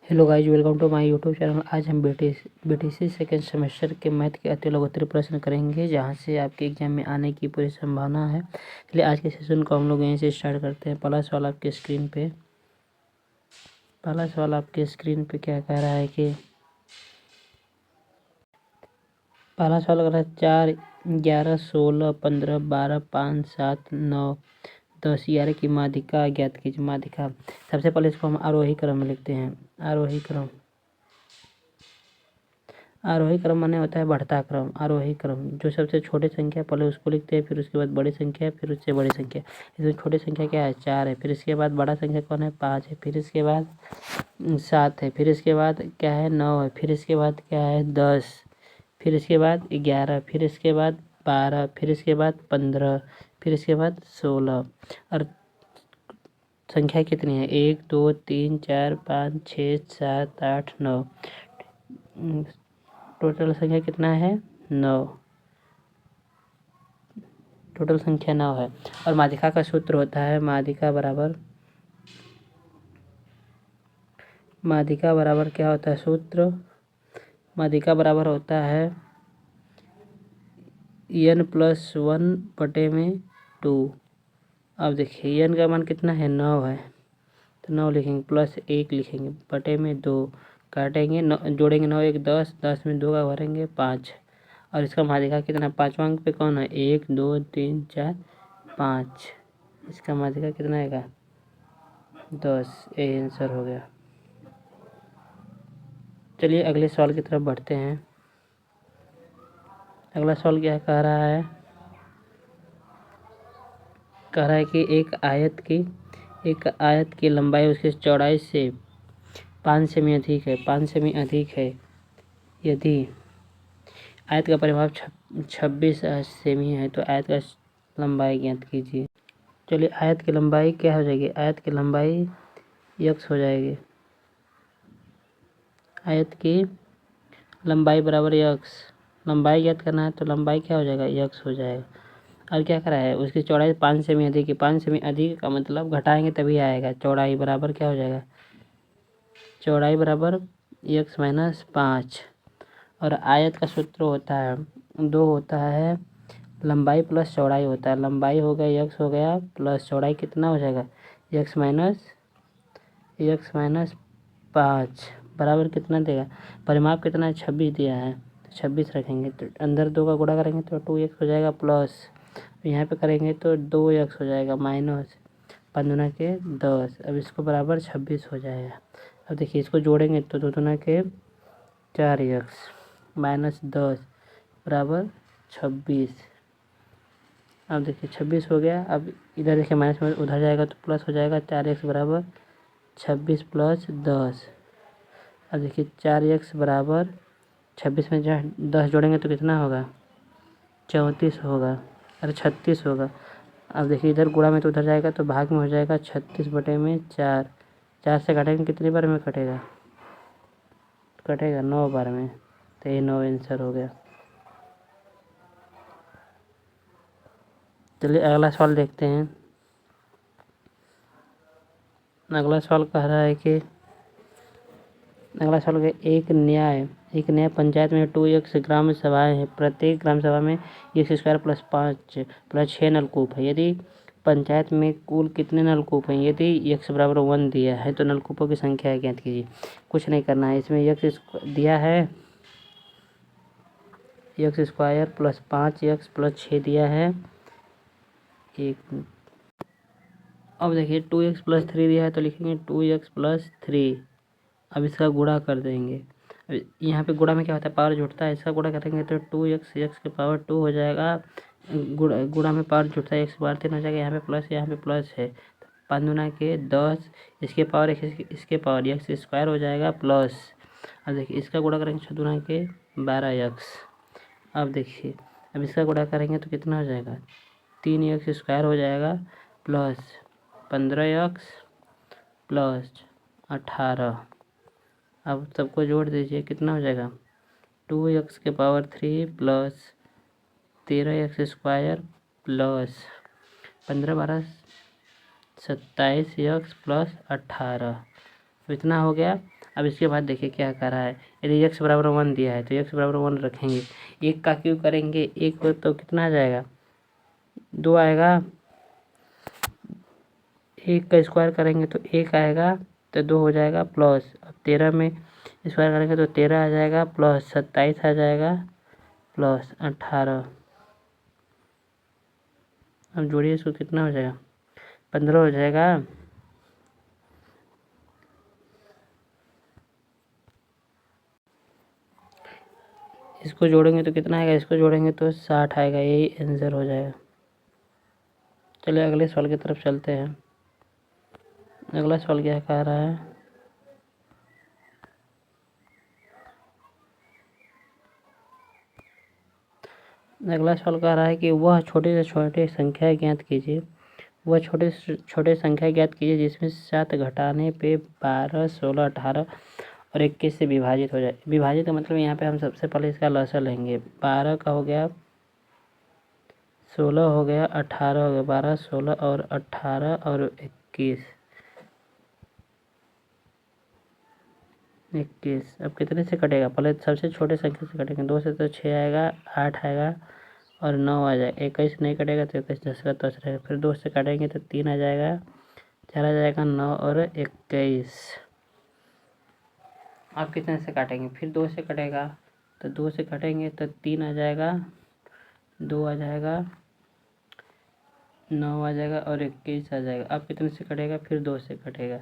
Hello guys, welcome to my YouTube channel. आज हम BTC second semester के math के अति लघुत्तरीय प्रश्न करेंगे, जहां से आपके एग्जाम में आने की पूरी संभावना है। इसलिए आज के सेशन को हम लोग यहीं से स्टार्ट करते हैं। पहला सवाल आपके स्क्रीन पे क्या कह रहा है कि पहला सवाल कह रहा है 4, 11, 16, 15, 12, 5, 7, 9, 10, 11 की माध्यिका ज्ञात कीजिए। माध्यिका सबसे पहले इसको हम आरोही क्रम में लिखते हैं। आरोही क्रम माने होता है बढ़ता क्रम। आरोही क्रम जो सबसे छोटी संख्या पहले उसको लिखते हैं, फिर उसके बाद बड़ी संख्या, फिर उससे बड़ी संख्या। इसमें छोटी संख्या क्या है? 4 है। फिर इसके बाद बड़ा संख्या कौन है? 5 है। फिर इसके बाद 7 है। फिर इसके बाद क्या है? 9 है। फिर इसके बाद क्या है? 10। फिर इसके बाद 11। फिर इसके बाद 12। फिर इसके बाद 15। फिर इसके बाद 16। और संख्या कितनी है? 1, 2, 3, 4, 5, 6, 7, 8, 9। टोटल संख्या कितना है? 9। टोटल संख्या 9 है। और माध्यिका का सूत्र होता है माध्यिका बराबर क्या होता है सूत्र? माध्यिका बराबर होता है n+1/2। अब देखिए n का मान कितना है? 9 है, तो 9 लिखेंगे, +1 लिखेंगे, बटे में 2 काटेंगे, 9 जोड़ेंगे, 9 1 10, 10 में 2 का भरेंगे 5। और इसका माध्यिका कितना? 5वां अंक पे कौन है? 1 2 3 4 5। इसका माध्यिका कितना आएगा? 10। ये आंसर हो गया। चलिए अगले सवाल की तरफ बढ़ते हैं। अगला सवाल क्या कह रहा है? कह रहा है कि एक आयत की लंबाई उसकी चौड़ाई से 5 सेमी अधिक है। यदि आयत का परिमाप 26 सेमी है तो आयत का लंबाई ज्ञात कीजिए। चलिए आयत की लंबाई क्या हो जाएगी? आयत की लंबाई x हो जाएगी। आयत की लंबाई बराबर x। लंबाई ज्ञात करना है तो लंबाई क्या हो जाएगा? x हो जाएगा। और क्या करा है? उसकी चौड़ाई 5 सेमी अधिक है। 5 सेमी अधिक का मतलब घटाएंगे तभी आएगा। चौड़ाई बराबर क्या हो जाएगा? चौड़ाई बराबर x - 5। और आयत का सूत्र होता है 2 होता है, लंबाई प्लस चौड़ाई होता है। लंबाई हो गया x हो गया, प्लस चौड़ाई कितना हो जाएगा? x - 5 बराबर कितना देगा? परिमाप कितना है? 26 दिया है, 26 रखेंगे, तो अंदर 2 का गुणा करेंगे तो 2x हो जाएगा, प्लस यहाँ पे करेंगे तो 2x हो जाएगा, माइनस 5 दूना के 10। अब इसको बराबर 26 हो जाएगा। अब देखिए इसको जोड़ेंगे तो 2 दूना के 4x माइनस 10 बराबर 26। अब देखिए 26 हो गया। अब इधर देखिए माइनस में उधर जाएगा तो प्लस हो जाएगा, 4x बराबर 26 + 10। अब देखिए 4x बराबर 26 में 10 जोड़ेंगे तो कितना होगा? 34 होगा, अरे 36 होगा। अब देखिए इधर गुणा में तो उधर जाएगा तो भाग में हो जाएगा, 36/4। 4 से काटेंगे कितनी बार में कटेगा? 9 बार में, तो ये 9 आंसर हो गया। चलिए अगला सवाल देखते हैं। अगला सवाल कह रहा है कि एक न्याय पंचायत में 2x ग्राम सभाएं हैं। प्रत्येक ग्राम सभा में x² + 5 + 6 नलकूप है। यदि पंचायत में कुल कितने नलकूप हैं? यदि x बराबर 1 दिया है तो नलकूपों की संख्या ज्ञात कीजिए। कुछ नहीं करना है, इसमें x दिया है, x² + 5x + 6 दिया है। एक अब देखिए 2x + 3 दिया है तो लिखेंगे 2x + 3। अब इसका गुणा कर देंगे। यहाँ पे गुणा में क्या होता है? पावर जुड़ता है। इसका गुणा करेंगे तो 2x x की पावर 2 हो जाएगा। गुणा में पावर जुड़ता है, x बार 3 हो जाएगा। यहाँ पे प्लस है, 5 दूना के 10, इसके पावर इसके पावर x² हो जाएगा, प्लस। अब देखिए इसका गुणा करेंगे 6 दूना के 12x। अब देखिए अब इसका गुणा करेंगे तो कितना हो जाएगा? 3x² हो जाएगा, प्लस 15x प्लस 18। अब सबको जोड़ दीजिए, कितना हो जाएगा? 2x की power 3 plus 13x² plus 15 12 27x plus 18। तो इतना हो गया। अब इसके बाद देखिए क्या कर रहा है। यदि x बराबर 1 दिया है तो x बराबर 1 रखेंगे। 1 का क्यों करेंगे, 1 तो कितना आ जाएगा, 2 आएगा। 1 का स्क्वायर करेंगे तो 1 आएगा, तो 2 हो जाएगा प्लस। अब 13 में स्क्वायर करेंगे तो 13 आ जाएगा प्लस 27 आ जाएगा प्लस 18। अब जोड़िए इसको, कितना हो जाएगा, 15 हो जाएगा। इसको जोड़ेंगे तो कितना आएगा, इसको जोड़ेंगे तो 60 आएगा। यही आंसर हो जाएगा। चलिए अगले सवाल की तरफ चलते हैं। अगला सवाल क्या कह रहा है, अगला सवाल कह रहा है कि वह छोटे से छोटे संख्या ज्ञात कीजिए। वह छोटे से छोटे संख्या ज्ञात कीजिए जिसमें 7 घटाने पे 12, 16, 18 और 21 से विभाजित हो जाए। विभाजित का मतलब यहाँ पे हम सबसे पहले इसका लसा लेंगे। 12 का हो गया, 16 हो गया, 18 हो गया, 12, 16 और 18 और 21। अब कितने से कटेगा, पहले सबसे छोटे संख्या से कटेंगे। 2 से तो 6 आएगा, 8 आएगा और 9 आ जाएगा। 21 नहीं कटेगा तो 21 10 का 10 रहेगा। फिर 2 से काटेंगे तो 3 आ जाएगा, 4 आ जाएगा, 9 और 21। अब कितने से काटेंगे, फिर 2 से कटेगा तो 2 से काटेंगे तो 3 आ जाएगा, 2 आ जाएगा, 9 आ जाएगा और 21 आ जाएगा। अब कितने से कटेगा, फिर 2 से कटेगा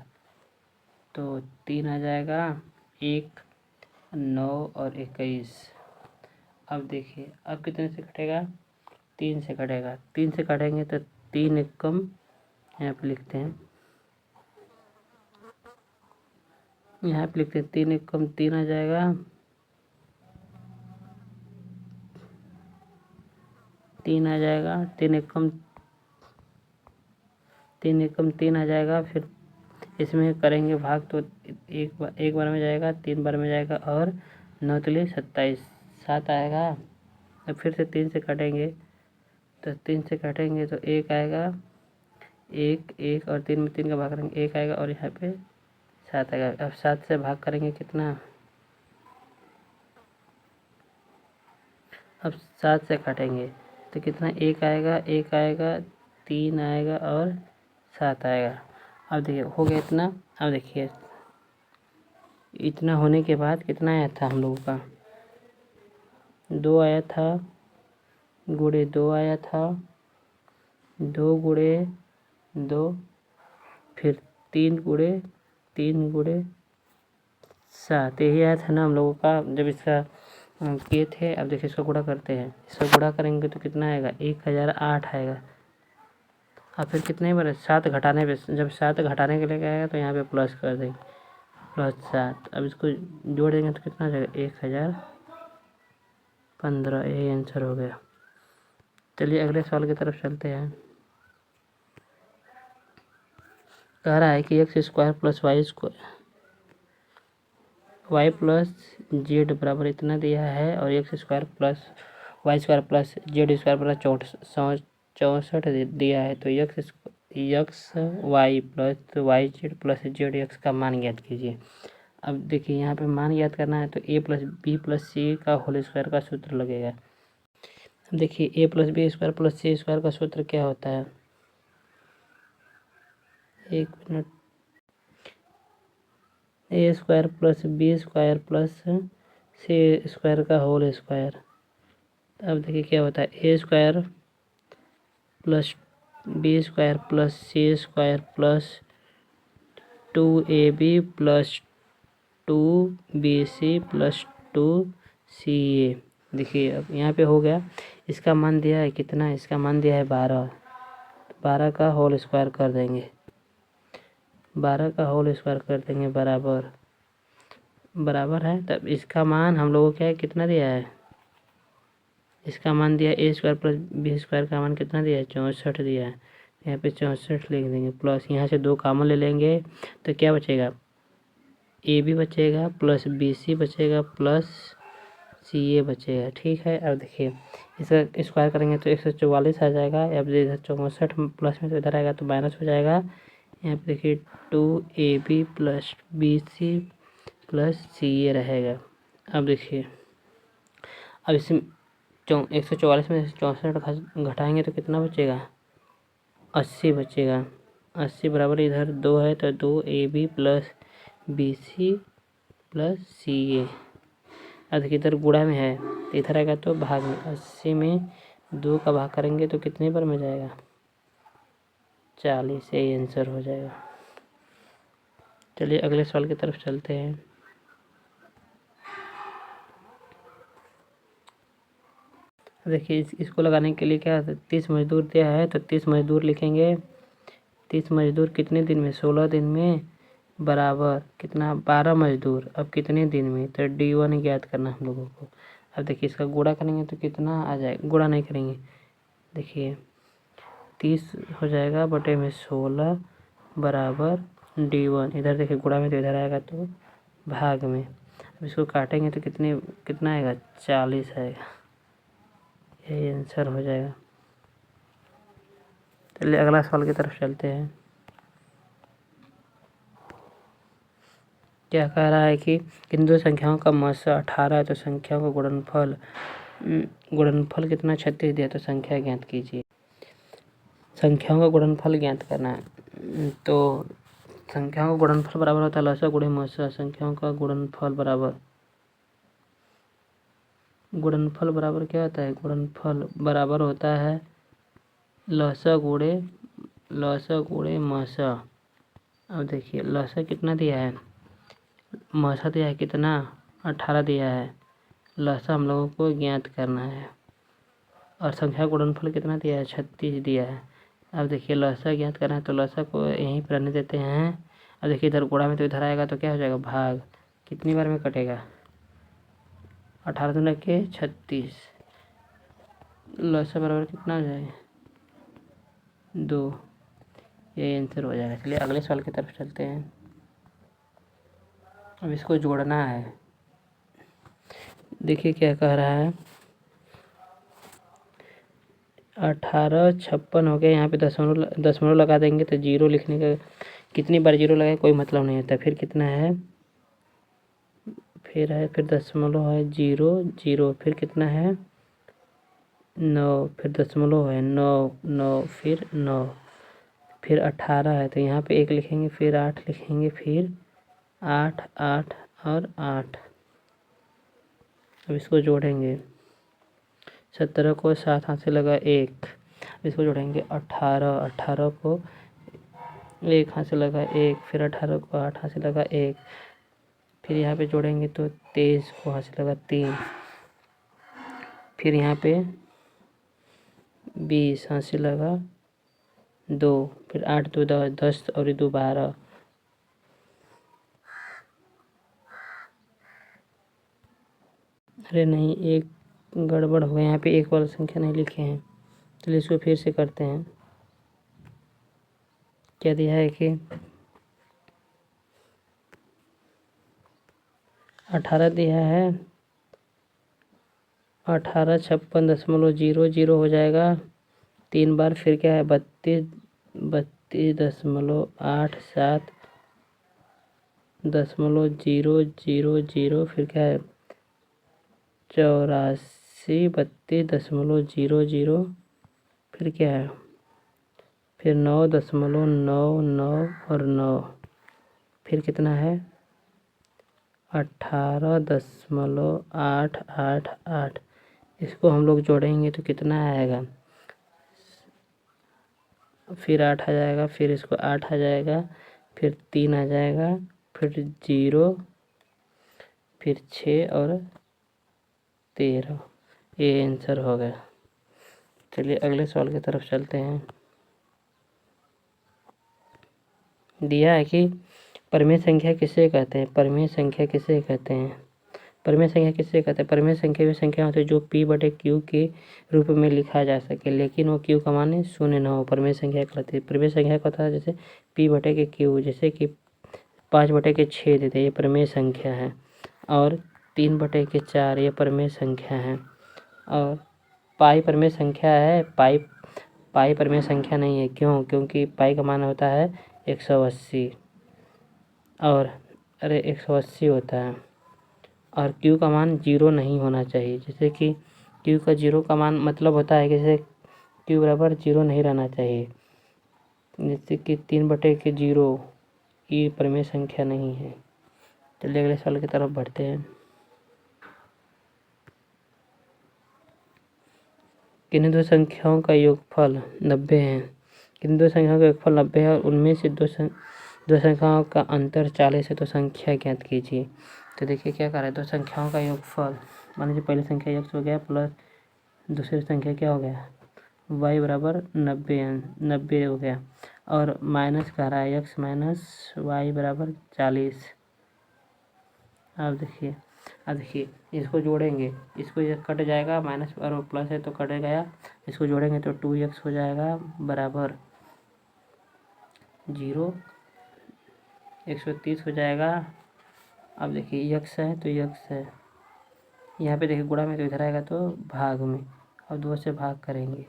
तो 3 आ जाएगा, 1, 9 और 21। अब देखिए अब कितने से कटेगा, 3 से कटेगा। 3 से काटेंगे तो 3 एक कम, यहाँ पे लिखते हैं, यहाँ पे लिखते हैं 3 एक कम 3 आ जाएगा, 3 आ जाएगा, 3 एक कम 3 आ जाएगा। फिर इसमें करेंगे भाग तो एक बार में जाएगा, 3 बार में जाएगा और 9 तिले 27, 7 आएगा। तो फिर से 3 से काटेंगे तो 3 से काटेंगे तो 1 आएगा, 1 और 3 में 3 का भाग करेंगे 1 आएगा और यहाँ पे 7 आएगा। अब 7 से भाग करेंगे कितना, अब 7 से काटेंगे तो कितना, 1 आएगा, 1 आएगा, 3 आएगा और 7 आएगा। अब देखिए हो गया इतना। अब देखिए इतना होने के बाद कितना आया था हम लोगों का, 2 आया था, गुणे 2 आया था, 2 गुणे 2, फिर 3 गुणे 7, यही आया था ना हम लोगों का जब इसका किए थे। अब देखिए इसका गुणा करते हैं, इसका गुणा करेंगे तो कितना आएगा, 1008 आएगा। अब फिर कितने बार, 7 घटाने पे, जब 7 घटाने के लिए आएगा तो यहाँ पे प्लस कर देंगे, +7। अब इसको जोड़ देंगे तो कितना आ जाएगा, 1015। यही आंसर हो गया। चलिए अगले सवाल की तरफ चलते हैं। कह रहा है कि x² + y प्लस जेड बराबर इतना दिया है और x² + y² + z² बराबर 64 दिया है। तो x y plus y z plus Z x का मान ज्ञात कीजिए। अब देखिए यहाँ पे मान याद करना है तो a + b + c का होल स्क्वायर का सूत्र लगेगा। अब देखिए a + b² + c² का सूत्र क्या होता है, एक मिनट, a² + b² + c² का होल स्क्वायर। अब देखिए क्या होता है, a² + b² + c² + 2ab + 2bc + 2ca। देखिए अब यहाँ पे हो गया। इसका मान दिया है कितना, इसका मान दिया है 12, 12 का होल स्क्वायर कर देंगे, 12 का होल स्क्वायर कर देंगे बराबर है। तब इसका मान हम लोगों को क्या है, कितना दिया है, इसका मान दिया a² + b² का मान कितना दिया है, 64 दिया है। यहाँ पे 64 लिख देंगे प्लस, यहाँ से 2 कॉमन ले लेंगे तो क्या बचेगा, AB बचेगा प्लस BC बचेगा प्लस CA बचेगा। ठीक है। अब देखिए इसका स्क्वायर करेंगे तो 144 आ जाएगा। अब इधर 64 प्लस में तो इधर आएगा तो माइनस हो जाएगा, यहाँ पे देखिए 2AB plus BC plus CA रहेगा। अब देखिए, अब इसमें 144 में 64 घटाएंगे तो कितना बचेगा? 80 बचेगा। 80 बराबर इधर 2 है तो 2AB plus BC plus CA। अब देखिए इधर गुणा में है तो इधर आएगा तो भाग में। 80 में 2 का भाग करेंगे तो कितने पर में जाएगा? 40। यही आंसर हो जाएगा। चलिए अगले सवाल की तरफ चलते हैं। देखिए इसको लगाने के लिए क्या 30 मजदूर दिया है तो 30 मजदूर लिखेंगे। 30 मजदूर कितने दिन में? 16 दिन में बराबर कितना? 12 मजदूर। अब कितने दिन में? तो D1 ज्ञात करना हम लोगों को। अब देखिए इसका गुणा करेंगे तो कितना आ जाएगा? गुणा नहीं करेंगे, देखिए 30 हो जाएगा बटे में 16 बराबर D1। इधर देखिए गुणा में तो इधर आएगा तो भाग में। अब इसको काटेंगे तो कितना आएगा? 40 आएगा। यही आंसर हो जाएगा। चलिए अगला सवाल की तरफ चलते हैं। क्या कह रहा है कि इन दो संख्याओं का मध्य 18 है तो संख्याओं का गुणनफल कितना? 36 दिया तो संख्या ज्ञात कीजिए। संख्याओं का गुणनफल ज्ञात करना है तो संख्याओं का गुणनफल बराबर होता है लसा गुणे मसा। संख्याओं का गुणनफल बराबर क्या होता है? गुणनफल बराबर होता है लसा गुणे मसा। अब देखिए लसा कितना दिया है? मसा दिया है कितना? 18 दिया है। लसा हम लोगों को ज्ञात करना है और संख्या गुणनफल कितना दिया है? 36 दिया है। अब देखिए लसा ज्ञात करना है तो लसा को यहीं पर रहने देते हैं। अब देखिए इधर गुणा में तो इधर आएगा तो क्या हो जाएगा? भाग। कितनी बार में कटेगा? 18 दूना के 36। लसा बराबर कितना हो जाएगा? 2। ये आंसर हो जाएगा। चलिए अगले सवाल की तरफ चलते हैं। अब इसको जोड़ना है। देखिए क्या कह रहा है, 18 56 हो गया। यहाँ पे दशमलव लगा देंगे तो जीरो लिखने का कितनी बार जीरो लगाए कोई मतलब नहीं होता। फिर कितना है? फिर दशमलव है 0 0। फिर कितना है? 9। फिर दशमलव है 9 9। फिर 9। फिर 18 है तो यहाँ पे 1 लिखेंगे। फिर 8 लिखेंगे। फिर 8 8 और 8। अब इसको जोड़ेंगे। 17 को 7 हाथ से लगा 1। इसको जोड़ेंगे 18 18 को 1 हाथ से लगा 1। फिर 18 को 8 हाथ से लगा 1। फिर यहाँ पे जोड़ेंगे तो 23 को हाथ से लगा 3। फिर यहाँ पे 20 हाथ से लगा 2। फिर 8 2 10 और 2 12। अरे नहीं, एक गड़बड़ हो गया। यहाँ पे एक वाला संख्या नहीं लिखे हैं। चलिए इसको फिर से करते हैं। क्या दिया है कि 18 दिया है। 18 56.00 हो जाएगा 3 बार। फिर क्या है? 32.87.000। फिर क्या है? 84 32.00। फिर क्या है? फिर 9.99 और 9। फिर कितना है? 18.888। इसको हम लोग जोड़ेंगे तो कितना आएगा? फिर 8 आ जाएगा। फिर इसको 8 आ जाएगा। फिर 3 आ जाएगा। फिर 0। फिर 6 और 13। ये आंसर हो गया। चलिए अगले सवाल की तरफ चलते हैं। दिया है कि परिमेय संख्या किसे कहते हैं? परिमेय संख्या किसे कहते हैं? परिमेय संख्या किसे कहते हैं? परिमेय संख्या वे संख्या होती है जो P/Q के रूप में लिखा जा सके लेकिन वो Q का मान शून्य न हो। परिमेय संख्या कहलाती है। परिमेय संख्या का होता है जैसे P/Q, जैसे कि 5/6 देते ये परिमेय संख्या है। और 3/4 ये परिमेय संख्या है। और पाई परिमेय संख्या है। पाई परिमेय संख्या नहीं है। क्यों? क्योंकि पाई का मान होता है 180 और अरे 180 होता है और क्यू का मान 0 नहीं होना चाहिए। जैसे कि क्यू का 0 का मान मतलब होता है कि जैसे क्यू बराबर 0 नहीं रहना चाहिए। जैसे कि 3/0 ये परिमेय संख्या नहीं है। चलिए अगले सवाल की तरफ बढ़ते हैं। किन्हीं दो संख्याओं का योगफल 90 है। किन्हीं दो संख्याओं का योगफल 90 है और उनमें से दो संख्याओं का अंतर 40 है तो संख्या ज्ञात कीजिए। तो देखिए क्या कर रहा है, दो संख्याओं का योगफल, मान लीजिए पहली संख्या x हो गया प्लस दूसरी संख्या क्या हो गया y बराबर 90 हो गया और माइनस कह रहा है x माइनस वाई बराबर 40। अब देखिए इसको जोड़ेंगे, इसको ये कट जाएगा, माइनस और प्लस है तो कट गया, इसको जोड़ेंगे तो 2x हो जाएगा बराबर 0, 130 हो जाएगा। अब देखिए x है तो x है, यहाँ पे देखिए गुणा में तो इधर आएगा तो भाग में, अब 2 से भाग करेंगे,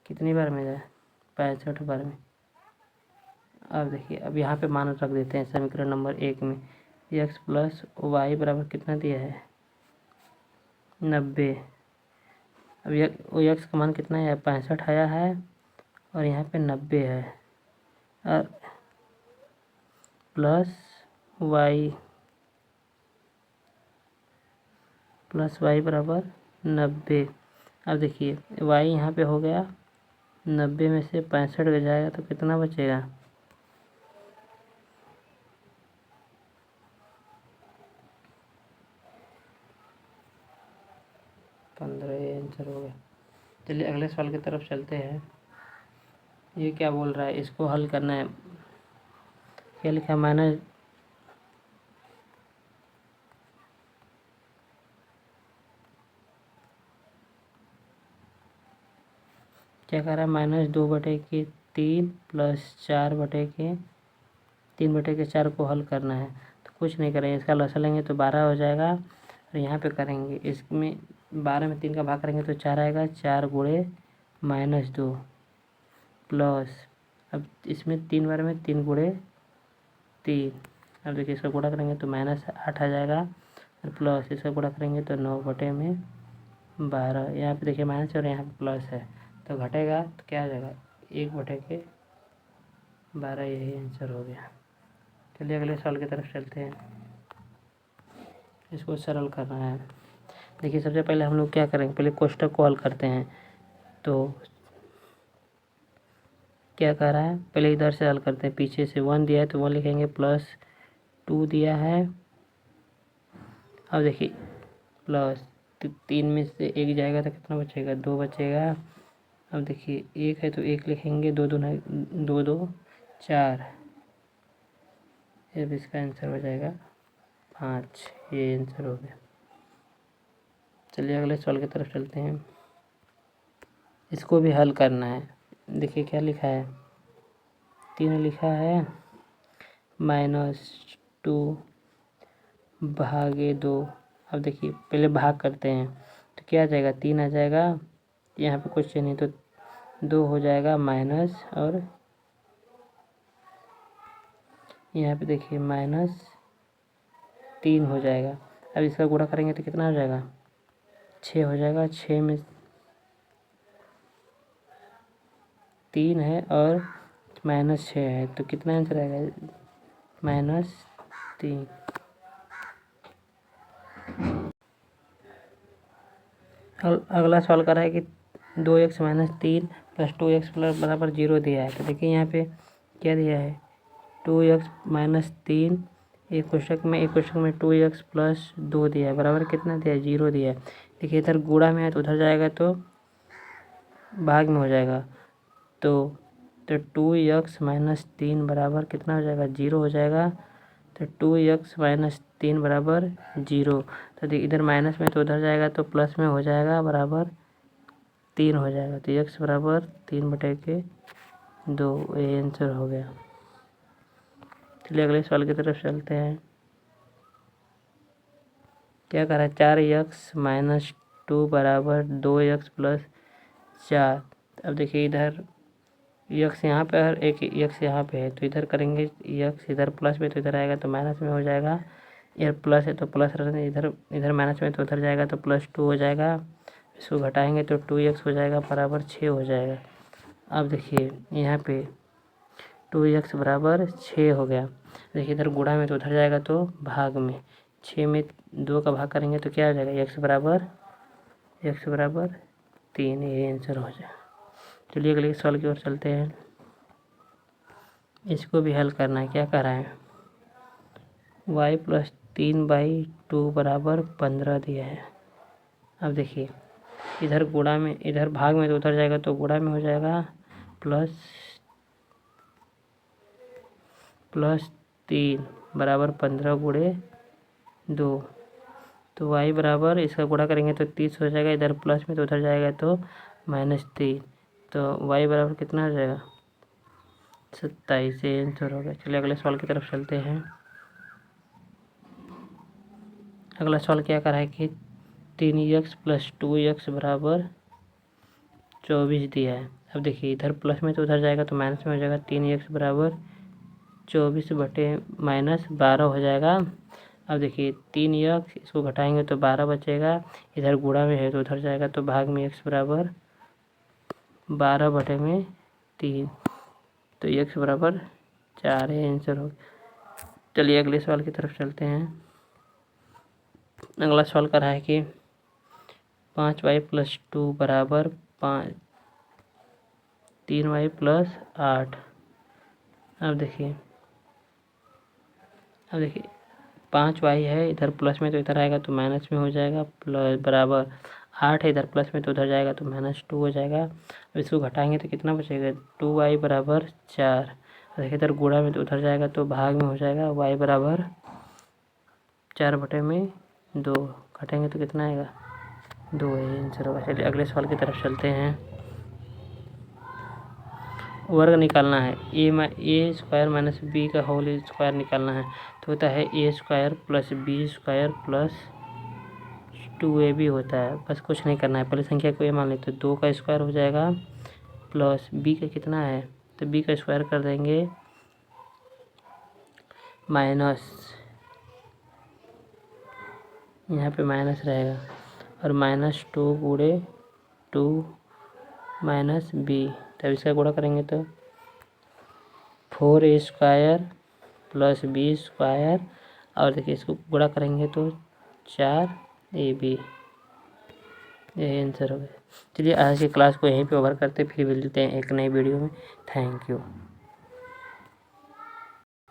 कितनी बार में जाए 65 बार में। अब देखिए अब यहाँ पे मान रख देते हैं समीकरण नंबर 1 में, x प्लस वाई बराबर कितना दिया है 90। अब x का मान कितना है 65 आया है और यहाँ पे 90 है और प्लस वाई बराबर 90। अब देखिए y यहाँ पे हो गया 90 में से 65 गया जाएगा तो कितना बचेगा 15, ये आंसर हो गया। चलिए अगले सवाल की तरफ चलते हैं। ये क्या बोल रहा है, इसको हल करना है। क्या लिखा माइनस क्या कर रहा है -2/3 प्लस 3/4 को हल करना है। तो कुछ नहीं करेंगे, इसका लसा लेंगे तो 12 हो जाएगा और यहाँ पे करेंगे इसमें 12 में 3 का भाग करेंगे तो 4 आएगा, 4 गुणे -2 प्लस, अब इसमें 3 बार में 3 गुणे 3, अब देखिए इसका गुणा करेंगे तो -8 आ जाएगा और प्लस इसका गुणा करेंगे तो 9/12। यहाँ पे देखिए माइनस और यहाँ पे प्लस है तो घटेगा तो क्या आ जाएगा 1/12, यही आंसर हो गया। चलिए अगले सवाल की तरफ चलते हैं, इसको सरल करना है। देखिए सबसे पहले हम लोग क्या करेंगे, पहले कोष्ठक को हल करते हैं। तो क्या कर रहा है, पहले इधर से हल करते हैं, पीछे से 1 दिया है तो 1 लिखेंगे प्लस 2 दिया है। अब देखिए प्लस 3 में से 1 जाएगा तो कितना बचेगा 2 बचेगा। अब देखिए 1 है तो 1 लिखेंगे, 2 2 4, अब इसका आंसर हो जाएगा 5, ये आंसर हो गया। चलिए अगले सवाल की तरफ चलते हैं, इसको भी हल करना है। देखिए क्या लिखा है, 3 लिखा है -2/2। अब देखिए पहले भाग करते हैं तो क्या आ जाएगा 3 आ जाएगा, यहाँ पे कुछ नहीं तो 2 हो जाएगा माइनस और यहाँ पे देखिए -3 हो जाएगा। अब इसका गुणा करेंगे तो कितना हो जाएगा 6 हो जाएगा, 6 में 3 है और -6 है तो कितना आंसर आएगा -3। अगला सवाल कर रहा है कि 2x - 3 + 2x + बराबर 0 दिया है। तो देखिए यहाँ पे क्या दिया है 2x - 3, एक क्वेश्चन में 2x + 2 दिया है, बराबर कितना दिया है 0 दिया है। देखिए इधर गुणा में है तो उधर जाएगा तो भाग में हो जाएगा, तो 2x - 3 बराबर कितना हो जाएगा 0 हो जाएगा। तो 2x - 3 बराबर 0, तो देखिए इधर माइनस में तो उधर जाएगा तो प्लस में हो जाएगा बराबर 3 हो जाएगा। तो x बराबर 3/2, ये आंसर हो गया। चलिए अगले सवाल की तरफ चलते हैं। क्या कह रहा है 4x - 2 बराबर 2x + 4। अब देखिए इधर यक्स यहाँ पे और एक यक्स यहाँ पे है, तो इधर करेंगे यक्स इधर प्लस में तो इधर आएगा तो माइनस में हो जाएगा। इधर प्लस है तो प्लस रहने, इधर इधर माइनस में तो उधर जाएगा तो +2 हो जाएगा। इसको घटाएंगे तो 2x हो जाएगा बराबर 6 हो जाएगा। अब देखिए यहाँ पे 2x बराबर 6 हो गया। देखिए इधर गुणा में तो उधर जाएगा तो भाग में, 6 में 2 का भाग करेंगे तो क्या हो जाएगा, x बराबर 3, ये आंसर हो जाएगा। चलिए अगले सवाल की ओर चलते हैं। इसको भी हल करना है। क्या कर रहा है, y + 3/2 बराबर 15 दिया है। अब देखिए इधर गुणा में इधर भाग में तो उधर जाएगा तो गुणा में हो जाएगा +3 बराबर 15 × 2, तो y बराबर इसका गुणा करेंगे तो 30 हो जाएगा। इधर प्लस में तो उधर जाएगा तो -3, तो y बराबर कितना हो जाएगा, 27, ये आंसर हो गया। चलिए अगले सवाल की तरफ चलते हैं। अगला सवाल क्या कर रहा है कि 3x + 2x बराबर 24 दिया है। अब देखिए इधर प्लस में तो उधर जाएगा तो माइनस में हो जाएगा, 3x बराबर 24 बटे -12 हो जाएगा। अब देखिए 3x, इसको घटाएंगे तो 12 बचेगा। इधर गुणा में है तो उधर जाएगा तो भाग में x बराबर 12 बटे 3, तो x बराबर 4, है आंसर हो गया। चलिए अगले सवाल की तरफ चलते हैं। अगला सवाल कर रहा है कि 5y + 2 बराबर 3y + 8। अब देखिए 5y है, इधर प्लस में तो इधर आएगा तो माइनस में हो जाएगा, प्लस बराबर 8 है, इधर प्लस में तो उधर जाएगा तो -2 हो जाएगा। अब इसको घटाएंगे तो कितना बचेगा, 2y बराबर 4। देखिए इधर गुणा में तो उधर जाएगा तो भाग में हो जाएगा, y बराबर 4 बटे 2, घटाएंगे तो कितना आएगा, 2, है आंसर होगा। चलिए अगले सवाल की तरफ चलते हैं। वर्ग निकालना है, a² - b का होल स्क्वायर निकालना है, तो होता है a² + b² + 2ab होता है। बस कुछ नहीं करना है, पहले संख्या को ये मान लेते, 2 का स्क्वायर हो जाएगा प्लस b का कितना है, तो b का स्क्वायर कर देंगे माइनस, यहाँ पे माइनस रहेगा, और -2 × 2 - b, तब इसका गुणा करेंगे तो 4a² + b², और देखिए इसको गुणा करेंगे तो 4ab, यही आंसर हो गया। चलिए आज की क्लास को यहीं पे ओवर करते, फिर मिलते हैं एक नई वीडियो में। Thank you.